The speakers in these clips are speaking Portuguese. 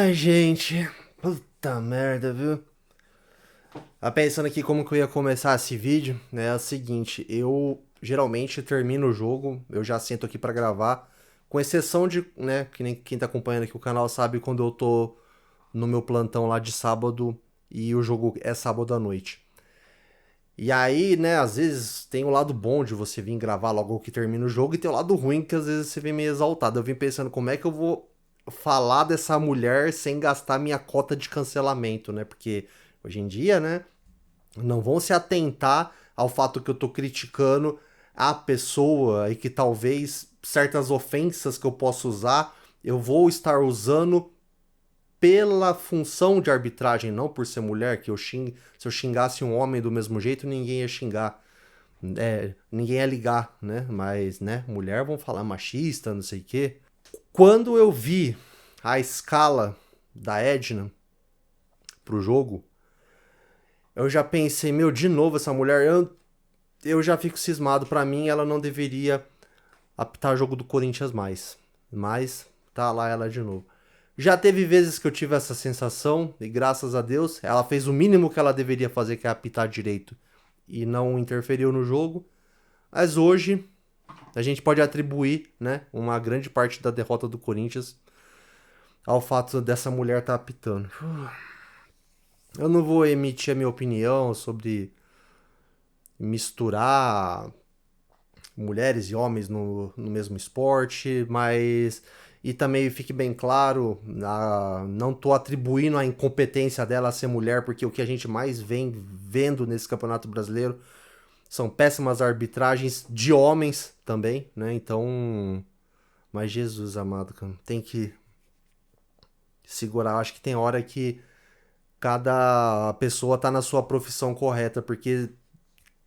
Ai, gente. Puta merda, viu? Pensando aqui como que eu ia começar esse vídeo, né? É o seguinte, eu geralmente termino o jogo, eu já sento aqui pra gravar, com exceção de, né, que nem quem tá acompanhando aqui o canal sabe quando eu tô no meu plantão lá de sábado e o jogo é sábado à noite. E aí, né, às vezes tem o lado bom de você vir gravar logo que termina o jogo e tem o lado ruim que às vezes você vem meio exaltado. Eu vim pensando como é que eu vou falar dessa mulher sem gastar minha cota de cancelamento, né? Porque hoje em dia, né, não vão se atentar ao fato que eu tô criticando a pessoa e que talvez certas ofensas que eu posso usar, eu vou estar usando pela função de arbitragem, não por ser mulher, que se eu xingasse um homem do mesmo jeito, ninguém ia xingar. Ninguém ia ligar, né? Mas, né, mulher vão falar machista, não sei o quê. Quando eu vi a escala da Edna pro jogo, eu já pensei, meu, de novo essa mulher, eu já fico cismado. Pra mim, ela não deveria apitar jogo do Corinthians mais. Mas tá lá ela de novo. Já teve vezes que eu tive essa sensação, e graças a Deus, ela fez o mínimo que ela deveria fazer, que é apitar direito. E não interferiu no jogo. Mas hoje, a gente pode atribuir, né, uma grande parte da derrota do Corinthians ao fato dessa mulher estar apitando. Eu não vou emitir a minha opinião sobre misturar mulheres e homens no mesmo esporte, mas. E também fique bem claro, não tô atribuindo a incompetência dela a ser mulher, porque o que a gente mais vem vendo nesse Campeonato Brasileiro são péssimas arbitragens de homens também, né? Então. Mas Jesus amado, cara, tem que segurar. Acho que tem hora que cada pessoa tá na sua profissão correta, porque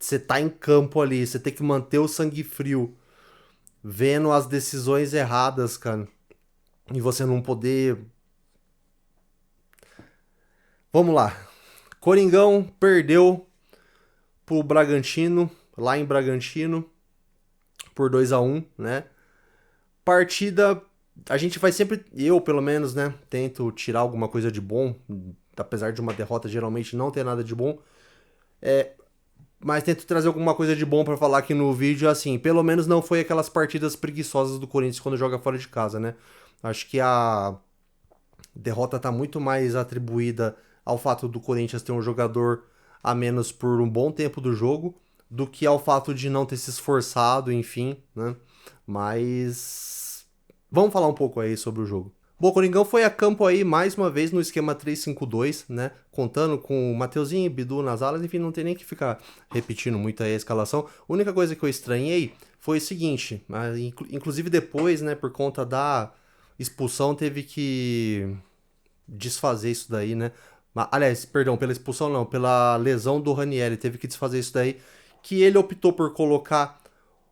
você tá em campo ali, você tem que manter o sangue frio, vendo as decisões erradas, cara. E você não poder. Vamos lá. Coringão perdeu pro Bragantino, lá em Bragantino, por 2-1, né? Partida. A gente vai sempre. Eu, pelo menos, né? Tento tirar alguma coisa de bom. Apesar de uma derrota geralmente não ter nada de bom. Mas tento trazer alguma coisa de bom pra falar aqui no vídeo. Assim, pelo menos não foi aquelas partidas preguiçosas do Corinthians quando joga fora de casa, né? Acho que a derrota tá muito mais atribuída ao fato do Corinthians ter um jogador a menos por um bom tempo do jogo do que ao fato de não ter se esforçado, enfim, né? Mas vamos falar um pouco aí sobre o jogo. Bom, o Coringão foi a campo aí mais uma vez no esquema 3-5-2, né? Contando com o Mateuzinho e Bidu nas alas, enfim, não tem nem que ficar repetindo muito aí a escalação. A única coisa que eu estranhei foi o seguinte, inclusive depois, né, por conta da expulsão, teve que desfazer isso daí, né? Aliás, perdão, pela expulsão não, pela lesão do Ranieri, teve que desfazer isso daí, que ele optou por colocar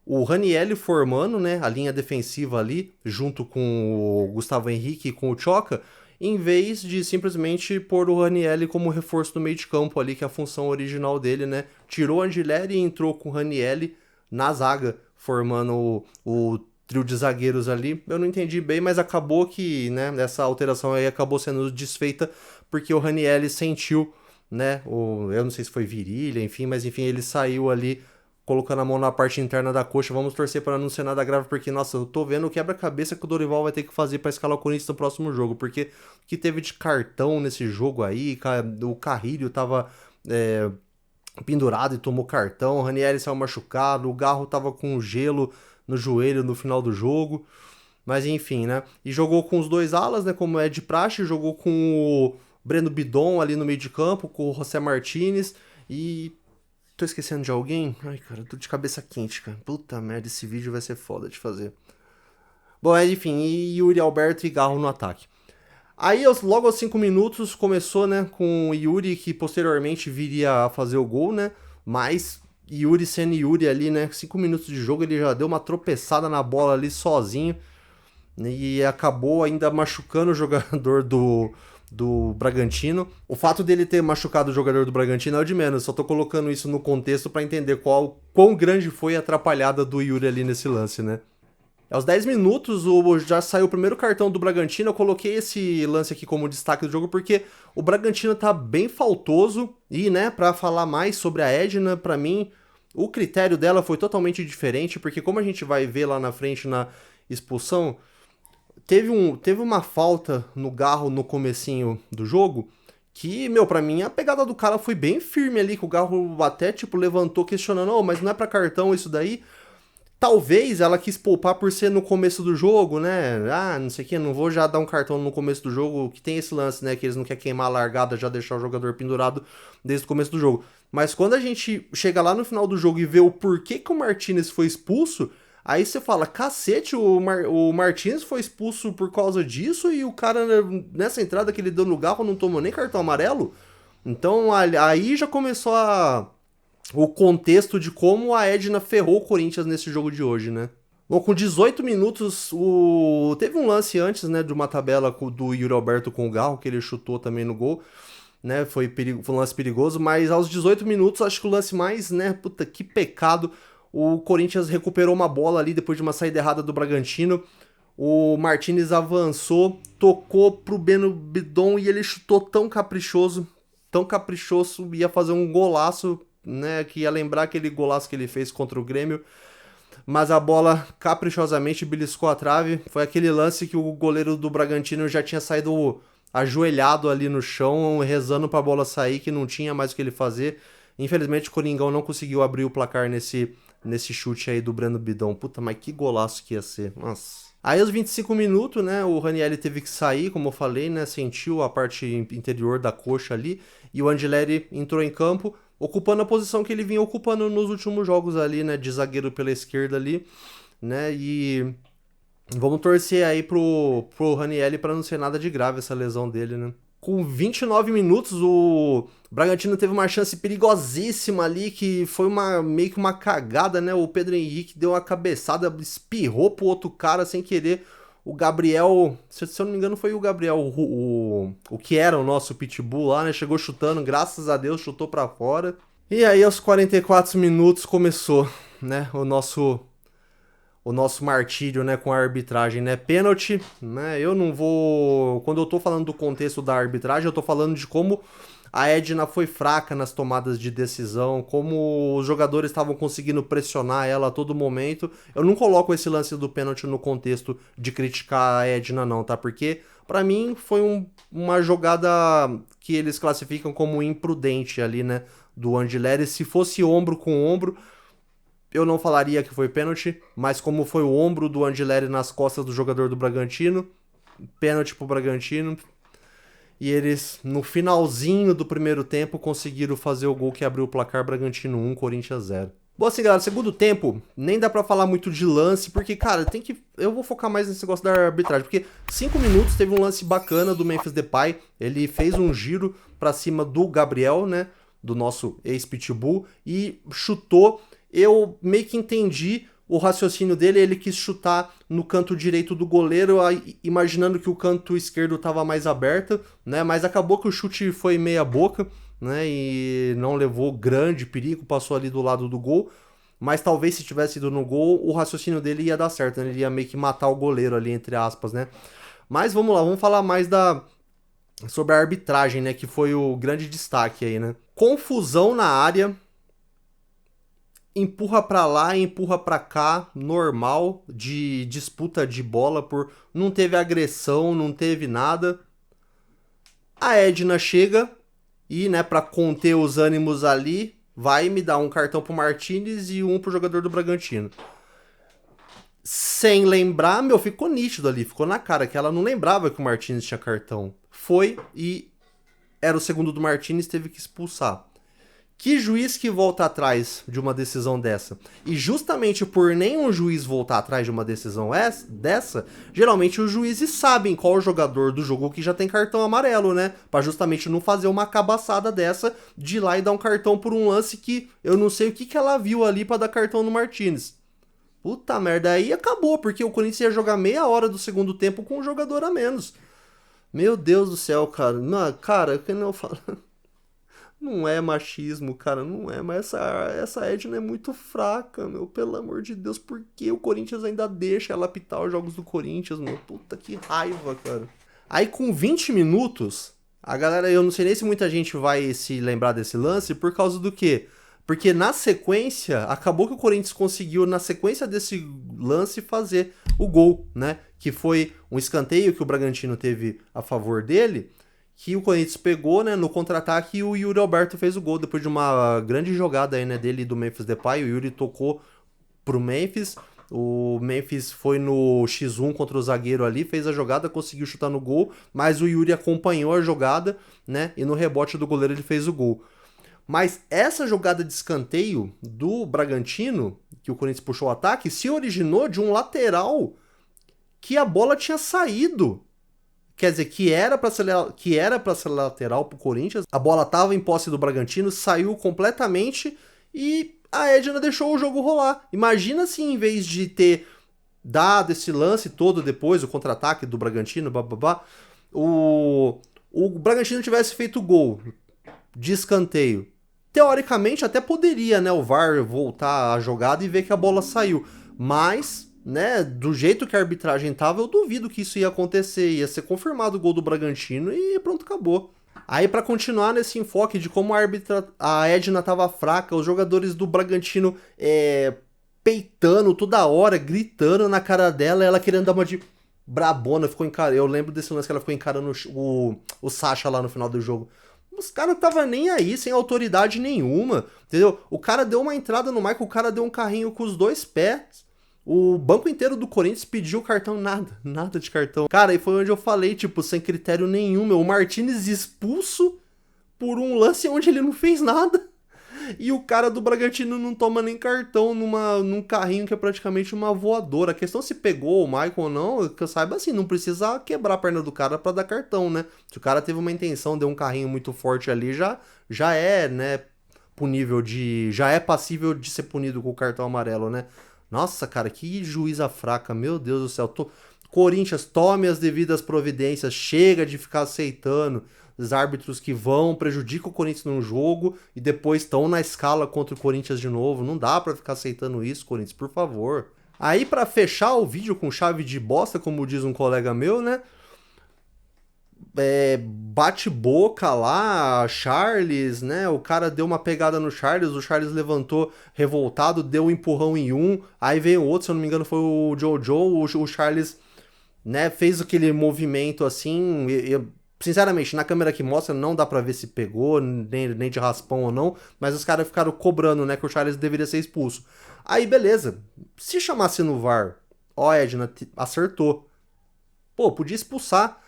o Ranieri formando, né, a linha defensiva ali, junto com o Gustavo Henrique e com o Choca, em vez de simplesmente pôr o Ranieri como reforço do meio de campo ali, que é a função original dele, né? Tirou o Angileri e entrou com o Ranieri na zaga, formando o trio de zagueiros ali. Eu não entendi bem, mas acabou que, né, essa alteração aí acabou sendo desfeita porque o Ranieri sentiu, né, eu não sei se foi virilha, enfim, mas enfim, ele saiu ali colocando a mão na parte interna da coxa. Vamos torcer para não ser nada grave, porque, nossa, eu tô vendo o quebra-cabeça que o Dorival vai ter que fazer para escalar o Corinthians no próximo jogo, porque o que teve de cartão nesse jogo aí, o Carrilho tava pendurado e tomou cartão, o Ranieri saiu machucado, o Garro tava com gelo no joelho no final do jogo, mas enfim, né? E jogou com os dois alas, né, como é de praxe, jogou com o Breno Bidon ali no meio de campo, com o José Martinez e tô esquecendo de alguém? Ai, cara, tô de cabeça quente, cara. Puta merda, esse vídeo vai ser foda de fazer. Bom, enfim, e Yuri Alberto e Garro no ataque. Aí, logo aos 5 minutos, começou, né, com o Yuri, que posteriormente viria a fazer o gol, né? Mas Yuri sendo Yuri ali, né? 5 minutos de jogo, ele já deu uma tropeçada na bola ali sozinho. E acabou ainda machucando o jogador do Bragantino. O fato dele ter machucado o jogador do Bragantino é o de menos. Só tô colocando isso no contexto para entender quão grande foi a atrapalhada do Yuri ali nesse lance, né? Aos 10 minutos, já saiu o primeiro cartão do Bragantino. Eu coloquei esse lance aqui como destaque do jogo porque o Bragantino tá bem faltoso. E, né, pra falar mais sobre a Edna, pra mim, o critério dela foi totalmente diferente. Porque como a gente vai ver lá na frente na expulsão, teve uma falta no Garro no comecinho do jogo que, meu, pra mim a pegada do cara foi bem firme ali, que o Garro até, tipo, levantou questionando, oh, mas não é pra cartão isso daí? Talvez ela quis poupar por ser no começo do jogo, né? Ah, não sei o que, não vou já dar um cartão no começo do jogo, que tem esse lance, né? Que eles não querem queimar a largada, já deixar o jogador pendurado desde o começo do jogo. Mas quando a gente chega lá no final do jogo e vê o porquê que o Martinez foi expulso, aí você fala, cacete, o Martinez foi expulso por causa disso e o cara, nessa entrada que ele deu no Garro, não tomou nem cartão amarelo? Então aí já começou o contexto de como a Edna ferrou o Corinthians nesse jogo de hoje, né? Bom, com 18 minutos, teve um lance antes, né, de uma tabela do Yuri Alberto com o Garro, que ele chutou também no gol, né, foi um lance perigoso, mas aos 18 minutos, acho que o lance mais, né, puta, que pecado, o Corinthians recuperou uma bola ali depois de uma saída errada do Bragantino, o Martinez avançou, tocou pro Breno Bidon e ele chutou tão caprichoso, ia fazer um golaço, né, que ia lembrar aquele golaço que ele fez contra o Grêmio, mas a bola caprichosamente beliscou a trave. Foi aquele lance que o goleiro do Bragantino já tinha saído ajoelhado ali no chão, rezando pra bola sair, que não tinha mais o que ele fazer. Infelizmente o Coringão não conseguiu abrir o placar nesse chute aí do Breno Bidon. Puta, mas que golaço que ia ser, nossa. Aí aos 25 minutos, né, o Ranieri teve que sair, como eu falei, né, sentiu a parte interior da coxa ali, e o Angileri entrou em campo, ocupando a posição que ele vinha ocupando nos últimos jogos ali, né, de zagueiro pela esquerda ali, né, e vamos torcer aí pro Ranieri para não ser nada de grave essa lesão dele, né. Com 29 minutos, o Bragantino teve uma chance perigosíssima ali, que foi meio que uma cagada, né? O Pedro Henrique deu uma cabeçada, espirrou pro outro cara sem querer. O Gabriel, se eu não me engano foi o Gabriel, o que era o nosso pitbull lá, né? Chegou chutando, graças a Deus, chutou pra fora. E aí aos 44 minutos começou, né? O nosso martírio, né, com a arbitragem, né, pênalti, né, eu não vou, quando eu tô falando do contexto da arbitragem, eu tô falando de como a Edna foi fraca nas tomadas de decisão, como os jogadores estavam conseguindo pressionar ela a todo momento. Eu não coloco esse lance do pênalti no contexto de criticar a Edna não, tá, porque pra mim foi uma jogada que eles classificam como imprudente ali, né, do Angileri. Se fosse ombro com ombro, eu não falaria que foi pênalti, mas como foi o ombro do Angileri nas costas do jogador do Bragantino, pênalti pro Bragantino. E eles, no finalzinho do primeiro tempo, conseguiram fazer o gol que abriu o placar. Bragantino 1, Corinthians 0. Bom, assim, galera, segundo tempo, nem dá pra falar muito de lance, porque, cara, eu vou focar mais nesse negócio da arbitragem, porque 5 minutos teve um lance bacana do Memphis Depay, ele fez um giro pra cima do Gabriel, né, do nosso ex-pitbull, e chutou. Eu meio que entendi o raciocínio dele, ele quis chutar no canto direito do goleiro, imaginando que o canto esquerdo estava mais aberto, né? Mas acabou que o chute foi meia boca, né? E não levou grande perigo, passou ali do lado do gol. Mas talvez se tivesse ido no gol, o raciocínio dele ia dar certo, né? Ele ia meio que matar o goleiro ali, entre aspas, né? Mas vamos lá, vamos falar mais sobre a arbitragem, né? Que foi o grande destaque aí, né? Confusão na área. Empurra pra lá, empurra pra cá, normal, de disputa de bola, não teve agressão, não teve nada. A Edna chega e, né, pra conter os ânimos ali, vai me dar um cartão pro Martinez e um pro jogador do Bragantino. Sem lembrar, ficou nítido ali, ficou na cara que ela não lembrava que o Martinez tinha cartão. Foi e era o segundo do Martinez, teve que expulsar. Que juiz que volta atrás de uma decisão dessa? E justamente por nenhum juiz voltar atrás de uma decisão dessa, geralmente os juízes sabem qual jogador do jogo que já tem cartão amarelo, né? Pra justamente não fazer uma cabaçada dessa de ir lá e dar um cartão por um lance que eu não sei o que ela viu ali pra dar cartão no Martinez. Puta merda, aí acabou, porque o Corinthians ia jogar meia hora do segundo tempo com um jogador a menos. Meu Deus do céu, cara. Não, cara, que não eu falo... Não é machismo, cara, não é, mas essa Edna é muito fraca, meu, pelo amor de Deus, por que o Corinthians ainda deixa ela apitar os jogos do Corinthians, meu? Puta que raiva, cara. Aí com 20 minutos, a galera, eu não sei nem se muita gente vai se lembrar desse lance, por causa do quê? Porque na sequência, acabou que o Corinthians conseguiu, na sequência desse lance, fazer o gol, né? Que foi um escanteio que o Bragantino teve a favor dele, que o Corinthians pegou, né, no contra-ataque e o Yuri Alberto fez o gol depois de uma grande jogada aí, né, dele e do Memphis Depay. O Yuri tocou pro Memphis, o Memphis foi no X1 contra o zagueiro ali, fez a jogada, conseguiu chutar no gol, mas o Yuri acompanhou a jogada, né, e no rebote do goleiro ele fez o gol. Mas essa jogada de escanteio do Bragantino, que o Corinthians puxou o ataque, se originou de um lateral que a bola tinha saído. Quer dizer, que era para ser lateral pro Corinthians. A bola tava em posse do Bragantino, saiu completamente e a Edna deixou o jogo rolar. Imagina se em vez de ter dado esse lance todo depois, o contra-ataque do Bragantino, bababá, o Bragantino tivesse feito gol de escanteio. Teoricamente até poderia, né, o VAR voltar a jogada e ver que a bola saiu. Mas, né, do jeito que a arbitragem tava, eu duvido que isso ia acontecer. Ia ser confirmado o gol do Bragantino e pronto, acabou. Aí, para continuar nesse enfoque de como a Edna tava fraca, os jogadores do Bragantino peitando toda hora, gritando na cara dela, ela querendo dar uma de brabona, ficou encarando. Eu lembro desse lance que ela ficou encarando o Sacha lá no final do jogo. Os caras não tava nem aí, sem autoridade nenhuma, entendeu? O cara deu uma entrada no Michael, o cara deu um carrinho com os dois pés. O banco inteiro do Corinthians pediu cartão, nada de cartão. Cara, e foi onde eu falei, tipo, sem critério nenhum, meu. O Martinez expulso por um lance onde ele não fez nada. E o cara do Bragantino não toma nem cartão num carrinho que é praticamente uma voadora. A questão se pegou o Michael ou não, que eu saiba assim, não precisa quebrar a perna do cara pra dar cartão, né? Se o cara teve uma intenção, deu um carrinho muito forte ali, já é, né, já é passível de ser punido com o cartão amarelo, né? Nossa, cara, que juíza fraca, meu Deus do céu. Corinthians, tome as devidas providências, chega de ficar aceitando os árbitros que prejudicam o Corinthians num jogo e depois estão na escala contra o Corinthians de novo. Não dá pra ficar aceitando isso, Corinthians, por favor. Aí, pra fechar o vídeo com chave de bosta, como diz um colega meu, né? Bate-boca lá, Charles, né? O cara deu uma pegada no Charles, o Charles levantou revoltado, deu um empurrão em um, aí veio outro, se eu não me engano foi o Jojo, o Charles, né, fez aquele movimento assim, sinceramente, na câmera que mostra não dá pra ver se pegou, nem de raspão ou não, mas os caras ficaram cobrando, né, que o Charles deveria ser expulso. Aí beleza, se chamasse no VAR, ó, Edna, acertou. Pô, podia expulsar.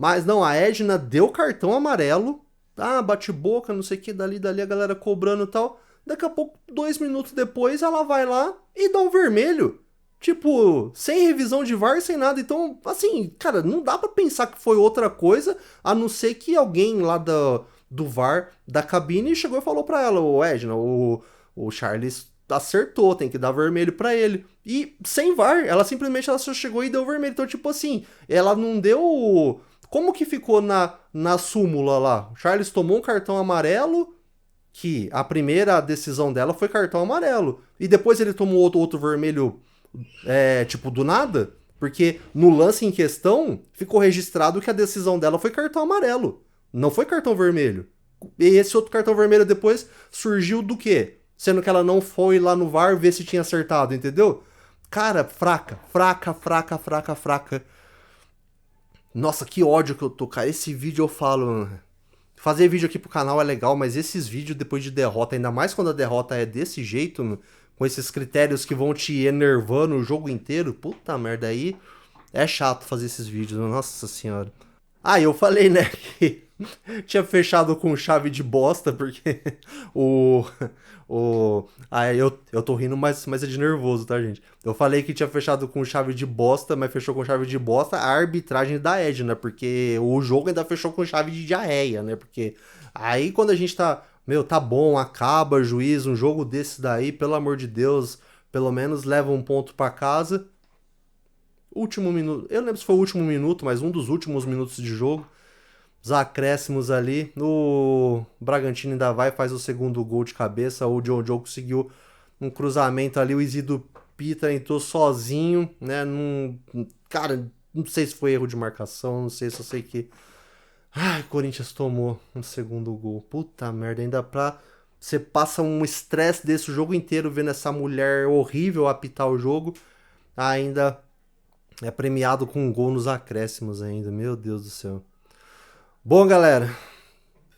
Mas não, a Edna deu cartão amarelo, tá? Bate boca, não sei o que, dali, a galera cobrando e tal. Daqui a pouco, 2 minutos depois, ela vai lá e dá um vermelho. Tipo, sem revisão de VAR, sem nada. Então, assim, cara, não dá pra pensar que foi outra coisa, a não ser que alguém lá do VAR, da cabine, chegou e falou pra ela, ô Edna, o Charles acertou, tem que dar vermelho pra ele. E sem VAR, ela só chegou e deu vermelho. Então, tipo assim, ela não deu... Como que ficou na súmula lá? O Charles tomou um cartão amarelo, que a primeira decisão dela foi cartão amarelo. E depois ele tomou outro vermelho, tipo, do nada. Porque no lance em questão, ficou registrado que a decisão dela foi cartão amarelo. Não foi cartão vermelho. E esse outro cartão vermelho depois surgiu do quê? Sendo que ela não foi lá no VAR ver se tinha acertado, entendeu? Cara, fraca. Nossa, que ódio que eu tô, cara. Esse vídeo eu falo... Fazer vídeo aqui pro canal é legal, mas esses vídeos depois de derrota, ainda mais quando a derrota é desse jeito, com esses critérios que vão te enervando o jogo inteiro, puta merda, aí é chato fazer esses vídeos, nossa senhora. Ah, eu falei, né, que tinha fechado com chave de bosta, porque eu tô rindo, mas é de nervoso, tá, gente? Eu falei que tinha fechado com chave de bosta, mas fechou com chave de bosta a arbitragem da Edna, porque o jogo ainda fechou com chave de diarreia, né? Porque aí quando a gente tá, meu, tá bom, acaba, juiz, um jogo desse daí, pelo amor de Deus, pelo menos leva um ponto pra casa. Último minuto, eu não lembro se foi o último minuto, mas um dos últimos minutos de jogo. Os acréscimos ali. O Bragantino ainda vai, faz o segundo gol de cabeça. O John Joe conseguiu um cruzamento ali. O Isidro Pita entrou sozinho, né? Cara, não sei se foi erro de marcação, não sei, só sei que. Ai, o Corinthians tomou um segundo gol. Puta merda, ainda pra. Você passa um estresse desse o jogo inteiro vendo essa mulher horrível apitar o jogo. Ainda é premiado com um gol nos acréscimos ainda. Meu Deus do céu. Bom, galera,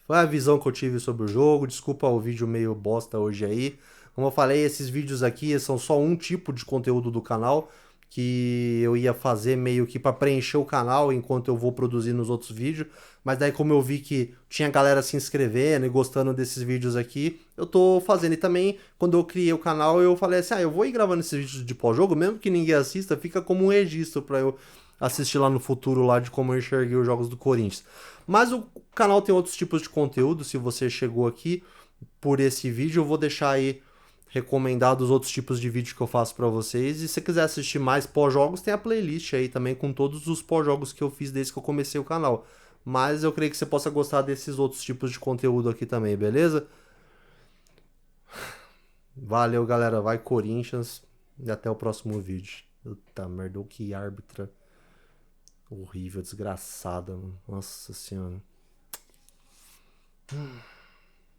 foi a visão que eu tive sobre o jogo. Desculpa o vídeo meio bosta hoje aí. Como eu falei, esses vídeos aqui são só um tipo de conteúdo do canal que eu ia fazer meio que para preencher o canal enquanto eu vou produzir nos outros vídeos. Mas daí como eu vi que tinha galera se inscrevendo e gostando desses vídeos aqui, eu tô fazendo. E também, quando eu criei o canal, eu falei assim, eu vou ir gravando esses vídeos de pós-jogo, mesmo que ninguém assista, fica como um registro para eu assistir lá no futuro lá de como eu enxerguei os jogos do Corinthians. Mas o canal tem outros tipos de conteúdo, se você chegou aqui por esse vídeo, eu vou deixar aí recomendado os outros tipos de vídeo que eu faço para vocês. E se você quiser assistir mais pós-jogos, tem a playlist aí também com todos os pós-jogos que eu fiz desde que eu comecei o canal. Mas eu creio que você possa gostar desses outros tipos de conteúdo aqui também, beleza? Valeu, galera. Vai, Corinthians. E até o próximo vídeo. Puta merda, que árbitra horrível, desgraçada, mano. Nossa senhora.